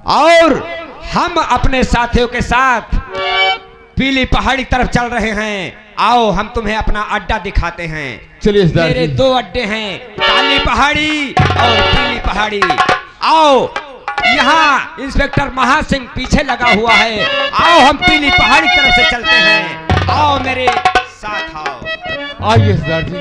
और हम अपने साथियों के साथ पीली पहाड़ी तरफ चल रहे हैं। आओ हम तुम्हें अपना अड्डा दिखाते हैं। चलिए मेरे दो अड्डे हैं, काली पहाड़ी और पीली पहाड़ी। आओ, यहाँ इंस्पेक्टर महासिंह पीछे लगा हुआ है। आओ हम पीली पहाड़ी तरफ से चलते हैं। आओ मेरे साथ आओ। आइए सरदार जी।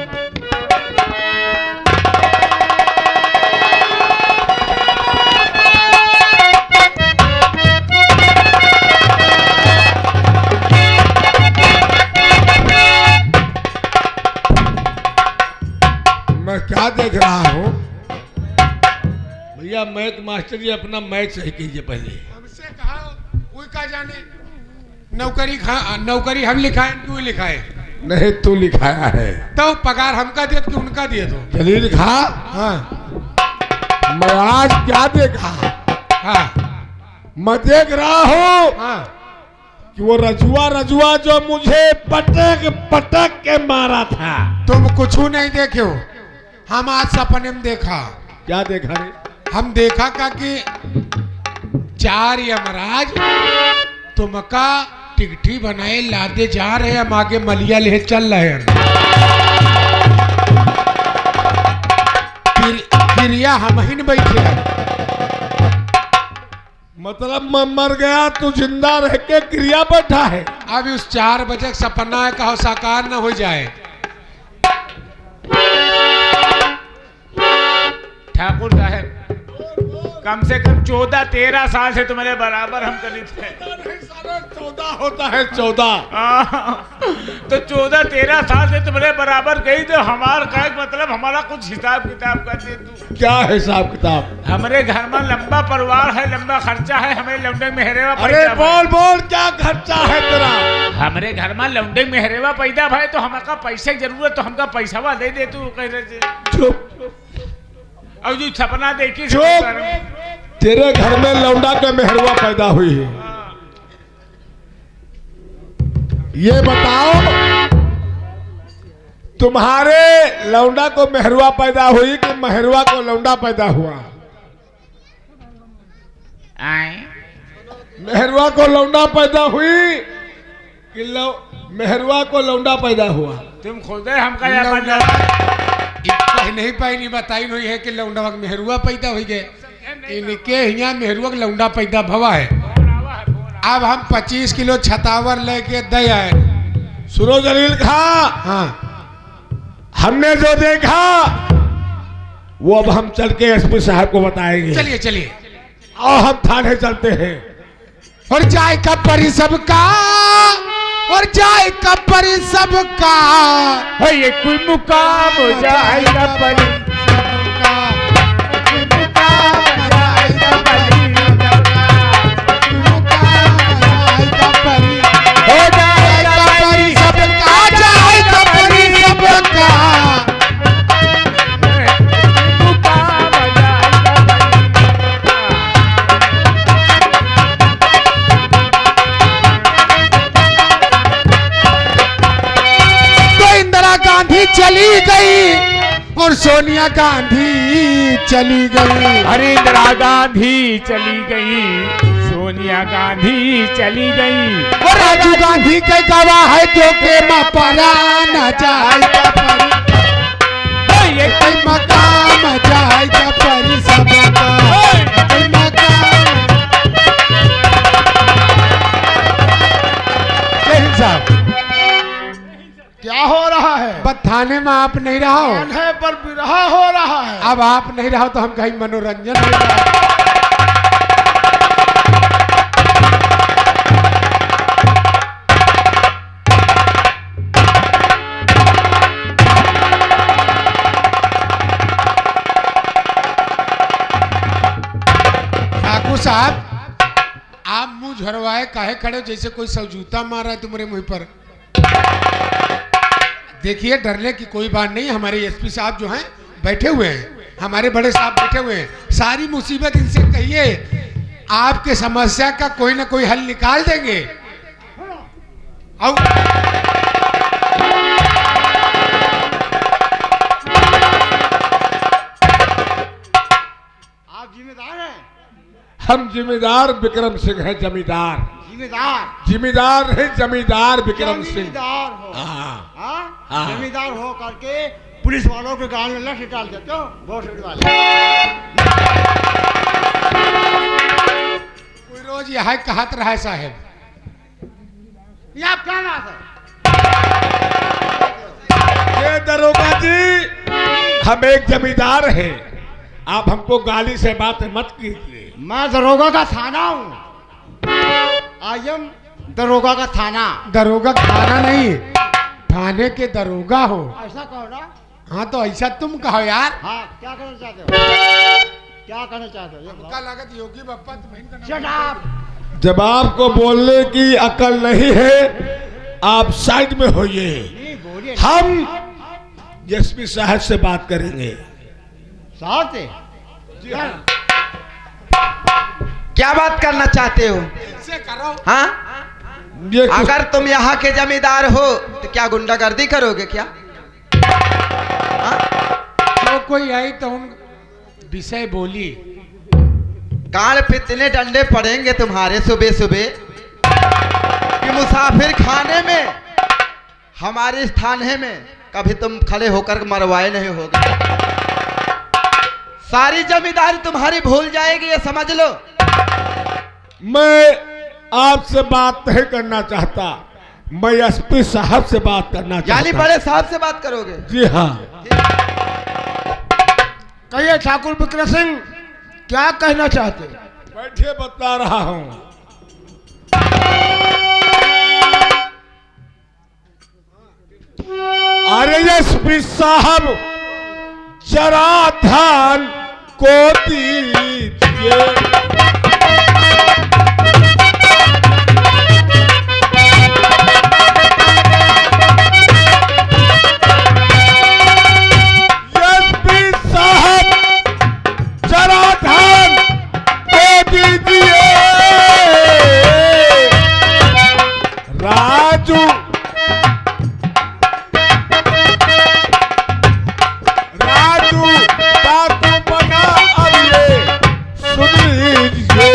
मैं क्या देख रहा हूँ भैया? मैथ मास्टर जी अपना मैथ सही कीजिए पहले। हमसे कहा कोई का जाने नौकरी हम लिखाए क्यों लिखाए? नहीं तू लिखाया है तो पगार हमका दिए कि उनका दिए? तो चलिए लिखा। हाँ मैं आज क्या देखा? हाँ मैं देख रहा हूँ हाँ कि वो रजुआ जो मुझे पटक पटक के मारा था। तुम कुछ नहीं देखे हो, हम आज सपने में देखा। क्या देखा रे? हम देखा का कि 4 यमराज तुमका टिकठी बनाए लादे जा रहे, हम आगे मलिया ले चल रहे हैं। क्रिया हम ही न बैठे हैं। मतलब मैं मर गया तू जिंदा रह के क्रिया बैठा है। अब उस 4 बजे सपना है कहो साकार न हो जाए। ठाकुर साहब, कम से कम 14-13 साल से तुम्हारे बराबर हम करीब थे। 14 होता है 14। तो 14-13 साल से तुम्हारे बराबर गई तो हमारा क्या मतलब? हमारा कुछ हिसाब किताब कर दे तू। क्या हिसाब किताब? हमारे घर में लंबा परिवार है, लंबा खर्चा है, हमें लौंडे मेहरेवा। अरे बोल बोल क्या खर्चा है तेरा? हमारे घर में लौंडे मेहरेवा पैदा भाई, तो हमका पैसे की जरूरत, तो हमका पैसा दे दे तू। कह रहे चुप। और जो सपना देखी तेरे घर में लौंडा का मेहरवा पैदा हुई है। ये बताओ तुम्हारे लौंडा को मेहरवा पैदा हुई कि मेहरवा को लौंडा पैदा हुआ? मेहरवा को लौंडा पैदा हुई कि मेहरवा को लौंडा पैदा हुआ? तुम खुद हमका नहीं पाई बताई हुई है कि लौंडा मेहरुआ पैदा हो गए। इनके यहाँ मेहरुआ लौंडा पैदा भवा है। अब हम 25 किलो छतावर लेके दे आए। सुनो जलील खा, हाँ हमने जो देखा वो अब हम चल के एसपी साहब को बताएंगे। चलिए चलिए। और हम थाने चलते हैं। और जाए का परी सबका, और जाए का परी सबका, ये कोई मुकाम हो जाएगा परी सबका, हो जाएगा परी सबका, जाएगा परी सबका। मुकाम हो तो इंदिरा गांधी चली गई और सोनिया गांधी चली गई। अरे इंदिरा गांधी चली गई, सोनिया गांधी चली गई, और राजीव गांधी के गवाह है जो के मपरा न जाएगा परी। ये कोई मकाम जाएगा परी सबका, कोई मकाम। जय साहब, क्या हो रहा है? बस थाने में आप नहीं रहो, थाने पर विरहा हो रहा है। अब आप नहीं रहो तो हम कहीं मनोरंजन हो जाए। ठाकुर साहब, आप मुंह झरवाए काहे खड़े हो जैसे कोई सौजूता मार रहा है तुम्हारे मुंह पर? देखिए डरने की कोई बात नहीं। हमारे एसपी साहब जो हैं बैठे हुए हैं, हमारे बड़े साहब बैठे हुए हैं। सारी मुसीबत इनसे कहिए, आपके समस्या का कोई ना कोई हल निकाल देंगे। आप जिम्मेदार हैं? हम जिम्मेदार विक्रम सिंह है, जमींदार। जिम्मेदार जिम्मेदार है, जमींदार विक्रम सिंह। जमींदार हो। हाँ हाँ? हाँ। जमींदार हो करके पुलिस वालों के गाल में लठ डाल देते हो, बहुत वाले। कोई रोज यह कहत रहा है साहब, ये आप क्या बात है? ये दरोगा जी, हम एक जमींदार हैं, आप हमको गाली से बात मत कीजिए। मैं दरोगा का थाना हूँ। आई एम दरोगा का थाना। दरोगा थाना नहीं, थाने के दरोगा हो। ऐसा कहो ना। हाँ तो ऐसा तुम कहो यार। हाँ, क्या करना चाहते हो? क्या करना चाहते हो? ये हमका लागत योगी बप्पा तुम्हें का Shut नाम। up! जब आपको बोलने की अकल नहीं है, आप साइड में होइए। नहीं, बोलिए। हम एसपी साहब से बात करेंगे। साहब से? जी हाँ। क्या बात करना चाहते हो? इनसे करो। हाँ, ये कुछ- अगर तुम यहाँ के जमींदार हो तो क्या गुंडागर्दी करोगे क्या? हाँ? जो कोई आई तो हम विषय बोली। कान पे इतने डंडे पड़ेंगे तुम्हारे सुबह सुबह कि मुसाफिर खाने में, हमारे इस थाने में कभी तुम खड़े होकर मरवाए नहीं होगे। सारी जमींदारी तुम्हारी भूल जाएगी, ये समझ लो। मैं आपसे बात नहीं करना चाहता, मैं एसपी साहब से बात करना यानी चाहता। बड़े साहब से बात करोगे? जी हाँ। कहिए ठाकुर विक्रम सिंह, क्या कहना चाहते हैं? बैठिए, बता रहा हूँ। अरे एसपी साहब, जरा ध्यान को दीजिए। एसपी साहब, जरा ध्यान को दीजिए। राजू, राजू डाकू बना, अब ये सुन लीजिए।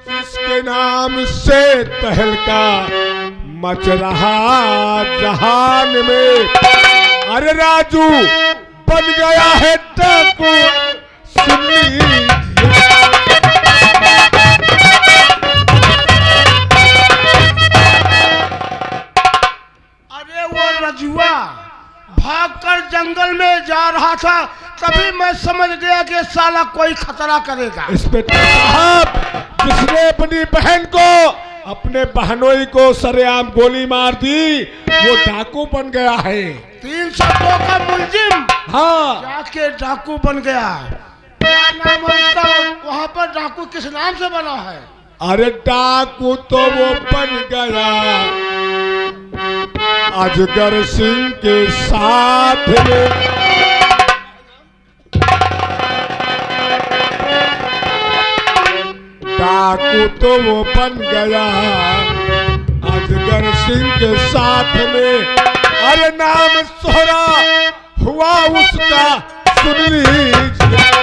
जिसके नाम से तहलका मच रहा जहान में, अरे राजू बन गया है डाकू, सुन लीजिए। अरे वो रजुआ भागकर जंगल में जा रहा था, तभी मैं समझ गया कि साला कोई खतरा करेगा। इंस्पेक्टर साहब, जिसने अपनी बहन को, अपने बहनोई को सरेआम गोली मार दी, वो डाकू बन गया है। 302 का मुलजिम हाँ, जाके डाकू बन गया। क्या नाम है उसका? वहाँ पर डाकू किस नाम से बना है? अरे डाकू तो वो बन गया अजगर सिंह के साथ में। डाकू तो वो बन गया अजगर सिंह के साथ में। अरे नाम सोहरा हुआ उसका, सुन लीजिए।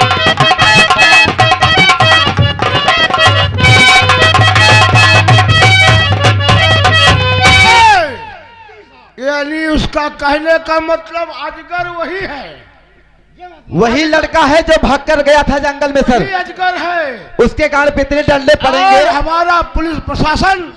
यानी उसका कहने का मतलब अजगर वही है? वही लड़का है जो भाग कर गया था जंगल में सर। वही अजगर है। उसके कान पे इतने डंडे पड़ेंगे। और हमारा पुलिस प्रशासन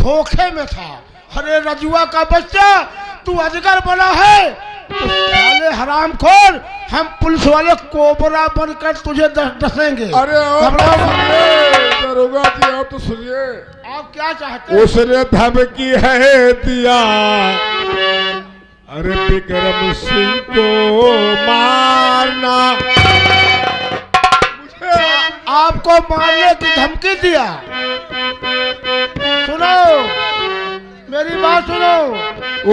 धोखे में था। अरे रजुआ का बच्चा, तू अजगर बना है तो साले हरामखोर, हम पुलिस वाले कोबरा बनकर तुझे डसेंगे। अरे और घबराओ मत। सुनिए, दरोगा जी आप तो सुनिए। आप क्या चाहते हैं? उसने धमकी है दिया, अरे विक्रम सिंह को मारना। आपको मारने की धमकी दिया? सुनो, मेरी बात सुनो।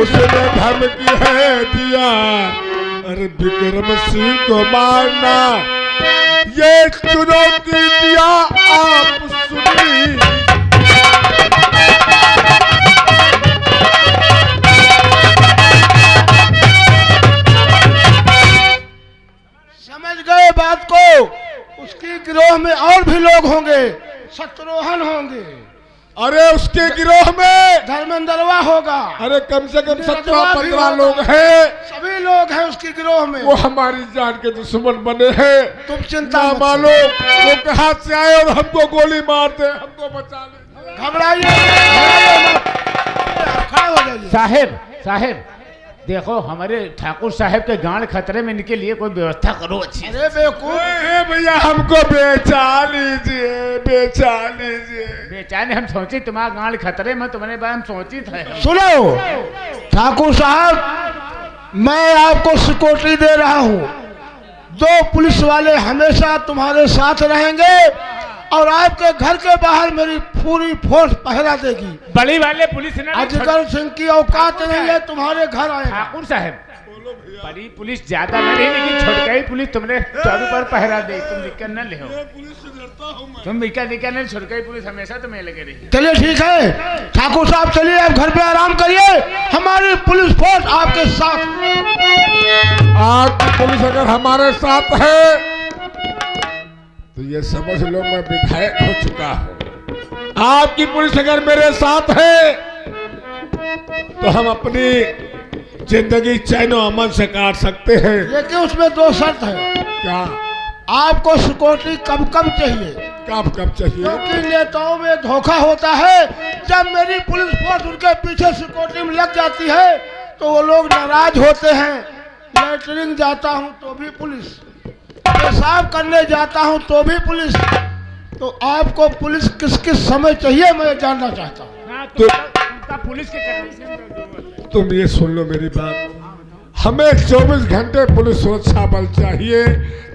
उसने धमकी है दिया, अरे विक्रम सिंह को मारना। ये चुनौती दिया, आप सुनिए। धर्मेंद्रवा होगा। अरे कम से कम नीरजवा भी 17-15 होगा। लोग हैं। सभी लोग हैं उसकी गिरोह में। वो हमारी जान के दुश्मन बने हैं। तुम चिंता ना मत मालूम वो कहाँ से आए और हमको गोली मार दे, हमको बचा ले। घबराइए मत। खड़े हो जाइए। साहेब साहेब देखो हमारे ठाकुर साहब के गांड खतरे में, इनके लिए कोई व्यवस्था करो अच्छी। अरे बेवकूफ, ए भैया हमको बेचा लीजिए, बेचा लीजिए। बेचारे हम सोची तुम्हारा गांड खतरे में, तुम्हारे बारे में सोची थे। सुनो ठाकुर साहब, मैं आपको सिक्योरिटी दे रहा हूँ। 2 पुलिस वाले हमेशा तुम्हारे साथ रहेंगे और आपके घर के बाहर मेरी पूरी फोर्स पहरा देगी। बड़ी वाले पुलिस ने अजगर सिंह की औकात नहीं है तुम्हारे घर आए। ठाकुर साहब बड़ी पुलिस ज्यादा न रही, लेकिन छोटका ही पुलिस तुमने चारों पर पहरा दे। तुम दिक्कत न ले, तुम दिक्कत नहीं, छोटका ही पुलिस हमेशा तुम्हें लगे रही। चलिए ठीक है ठाकुर साहब, चलिए आप घर पे आराम करिए। हमारी पुलिस फोर्स आपके साथ। आपकी पुलिस अगर हमारे साथ है तो ये समझ लो मैं विधायक हो चुका हूं। आपकी पुलिस अगर मेरे साथ है तो हम अपनी जिंदगी चैनो अमन से काट सकते हैं। लेकिन उसमें 2 शर्त है। क्या? आपको सिक्योरिटी कब कब चाहिए? कब कब चाहिए? क्योंकि नेताओं में धोखा होता है। जब मेरी पुलिस फोर्स उनके पीछे सिक्योरिटी में लग जाती है तो वो लोग नाराज होते हैं। लैटरिन जाता हूँ तो भी पुलिस, पेशाब करने जाता हूँ तो भी पुलिस। तो आपको पुलिस किस किस समय चाहिए मैं जानना चाहता हूँ। पुलिस के करने तुम ये सुन लो मेरी बात। हमें 24 घंटे पुलिस सुरक्षा बल चाहिए,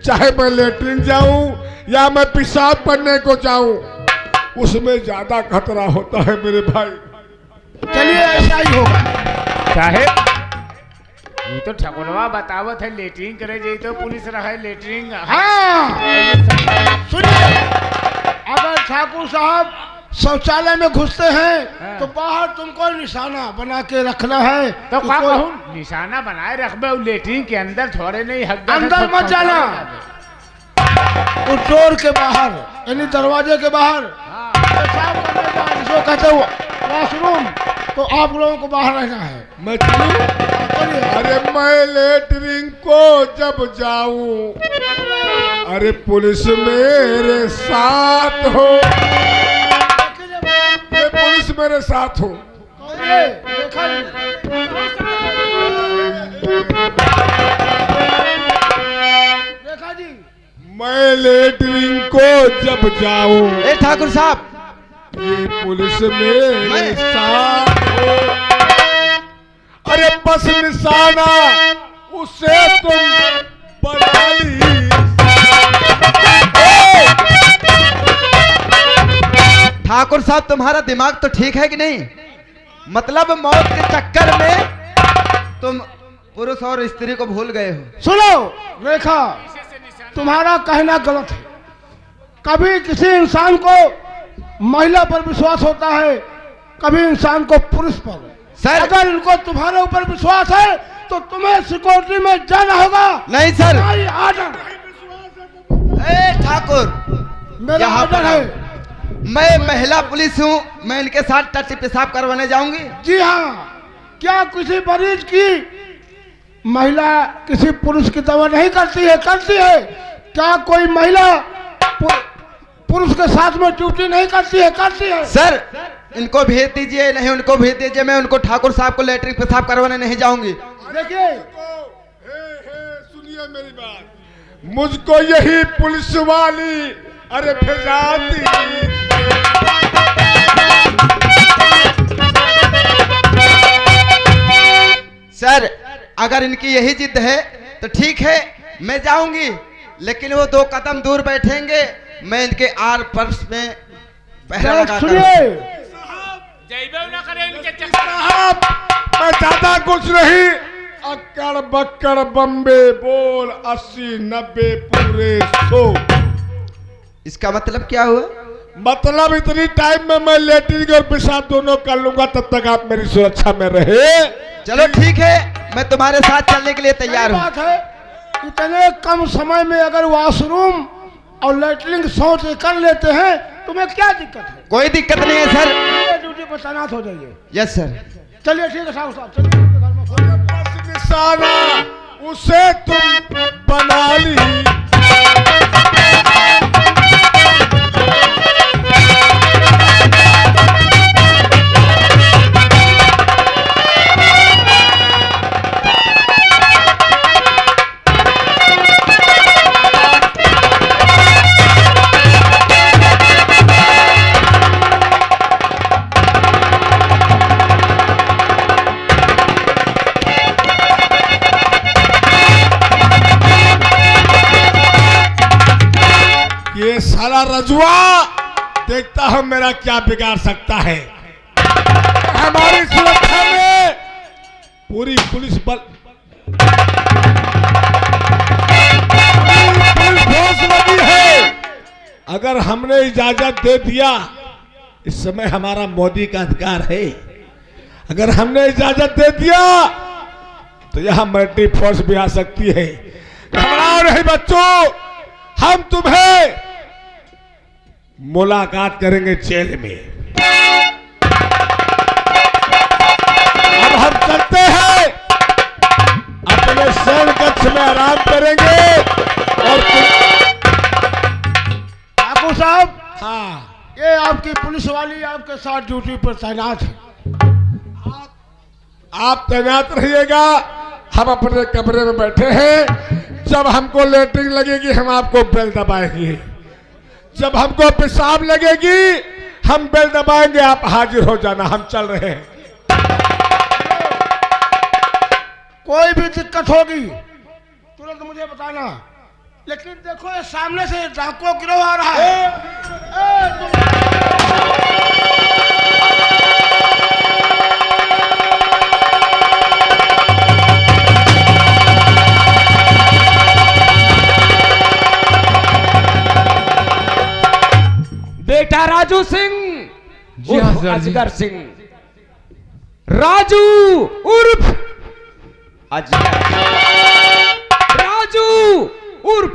चाहे मैं लेटरिन जाऊं या मैं पेशाब करने को जाऊं, उसमें ज्यादा खतरा होता है मेरे भाई। चलिए ऐसा ही होगा। साहेब ये तो ठकुरवा बतावत है, लेटरिन करे जाए तो पुलिस रहे लेटरिन। हाँ सुनिए, अगर ठाकुर साहब शौचालय में घुसते हैं तो बाहर तुमको निशाना बना के रखना है। तो क्या कहूँ, निशाना बनाए रखबे, लेटरिन के अंदर थोड़े नहीं हक अंदर मत जाना, उस डोर के बाहर यानी दरवाजे के बाहर पेशाब करने जाए, जिसको कहते हो वॉशरूम, तो आप लोगों को बाहर रहना है। मैं चलूं? अरे मैं लेटरिन को जब जाऊं, अरे पुलिस मेरे साथ हो, ये पुलिस मेरे साथ हो। देखा नहीं? देखा जी, मैं लेटरिन को जब जाऊं, ए ठाकुर साहब, ये पुलिस मेरे साथ हो। अरे बस निशाना उसे तुम बना ली। ठाकुर साहब तुम्हारा दिमाग तो ठीक है कि नहीं? मतलब मौत के चक्कर में तुम पुरुष और स्त्री को भूल गए हो। सुनो रेखा, तुम्हारा कहना गलत है। कभी किसी इंसान को महिला पर विश्वास होता है, कभी इंसान को पुरुष पर। सर अगर इनको तुम्हारे ऊपर विश्वास है तो तुम्हें सिक्योरिटी में जाना होगा। नहीं सर, हमारी आर्डर, ए ठाकुर, मेरा यहाँ पर आर्डर आओ। है। मैं महिला पुलिस हूँ, मैं इनके साथ टट्टी पेशाब करवाने जाऊंगी। जी हाँ, क्या किसी मरीज की महिला किसी पुरुष की दवा नहीं करती है? करती है। क्या कोई महिला पुरुष के साथ में ड्यूटी नहीं करती है? करती है। सर इनको भेज दीजिए, नहीं उनको भेज दीजिए, मैं उनको ठाकुर साहब को लेटरिन पेशाब करवाने नहीं जाऊंगी। देखिए सुनिए मेरी बात, मुझको यही पुलिस वाली अरे भेजा दी। सर अगर इनकी यही जिद है तो ठीक है, मैं जाऊंगी, लेकिन वो 2 कदम दूर बैठेंगे, मैं इनके आर पर्स में पहरा लगा कर। सुनिए, साहब मैं ज्यादा कुछ नहीं, अक्कड़ बक्कड़ बम्बे बोल 80 90 पूरे 100। इसका मतलब क्या हुआ? मतलब इतनी टाइम में मैं लेटरिन और पेशाब दोनों कर लूंगा, तब तक आप मेरी सुरक्षा में रहे। चलो ठीक है, मैं तुम्हारे साथ चलने के लिए तैयार हूँ। बात है, इतने कम समय में अगर वॉशरूम और लेटरिन शौच कर लेते हैं, तुम्हें क्या दिक्कत है? कोई दिक्कत नहीं है सर, ड्यूटी पर तैनात हो जाइए। Yes sir. चलिए ठीक है साहब, चलिए उनके घर में फोन करते हैं। बस निशाना उसे तुम बना ली। ये साला रजुआ देखता हूं मेरा क्या बिगाड़ सकता है। हमारी सुरक्षा में पूरी पुलिस फोर्स लगी है। अगर हमने इजाजत दे दिया, इस समय हमारा मोदी का अधिकार है, अगर हमने इजाजत दे दिया तो यहां मिलिट्री फोर्स भी आ सकती है। घबराओ नहीं बच्चों, हम तुम्हें मुलाकात करेंगे जेल में। अब हम चलते हैं, अपने शरण कक्ष में आराम करेंगे। और ठाकुर साहब, हाँ, ये आपकी पुलिस वाली आपके साथ ड्यूटी पर तैनात है। आप तैनात रहिएगा, हम अपने कमरे में बैठे हैं। जब हमको लेटरिन लगेगी हम आपको बेल दबाएंगे, जब हमको पेशाब लगेगी हम बेल दबाएंगे, आप हाजिर हो जाना। हम चल रहे हैं। कोई भी दिक्कत होगी तुरंत मुझे बताना। लेकिन देखो ये सामने से डाकुओं गिरोह आ रहा है। बेटा राजू सिंह जी हाँ उर्फ सर जी। अजगर सिंह, राजू उर्फ अजगर। राजू उर्फ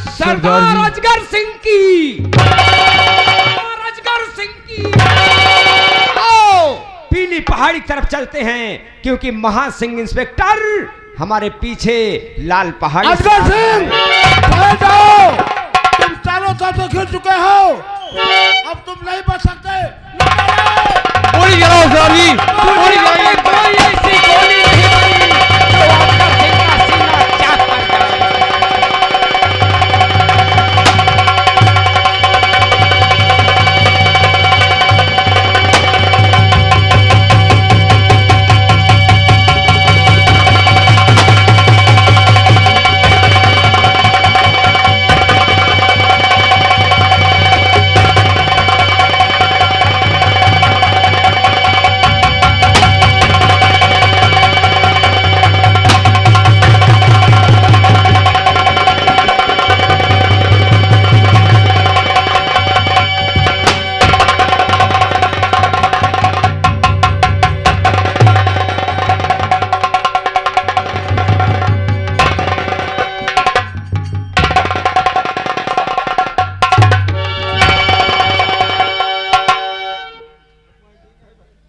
सरदार सरदार जी। अजगर सिंह की, सरदार अजगर सिंह की। आओ पीली पहाड़ी तरफ चलते हैं, क्योंकि महासिंह इंस्पेक्टर हमारे पीछे लाल पहाड़ी। अजगर सिंह, बैठ जाओ। तुम चारों तरफ से घिर चुके हो, अब तुम नहीं बच सकते। गोली गिराओ सर जी, गोली गिराइए। कोई ऐसी गोली नहीं बनी जो अजगर सिंह का सीना चाक कर जाए।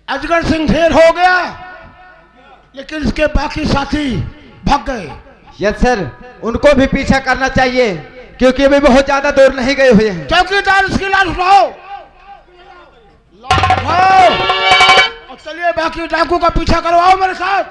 अजगर सिंह ढेर हो गया, लेकिन इसके बाकी साथी भाग गए। यस सर, उनको भी पीछा करना चाहिए, क्योंकि अभी बहुत ज्यादा दूर नहीं गए हुए हैं। चौकीदार इसकी लाश उठाओ, लाश उठाओ और चलिए बाकी डाकू का पीछा करवाओ मेरे साथ।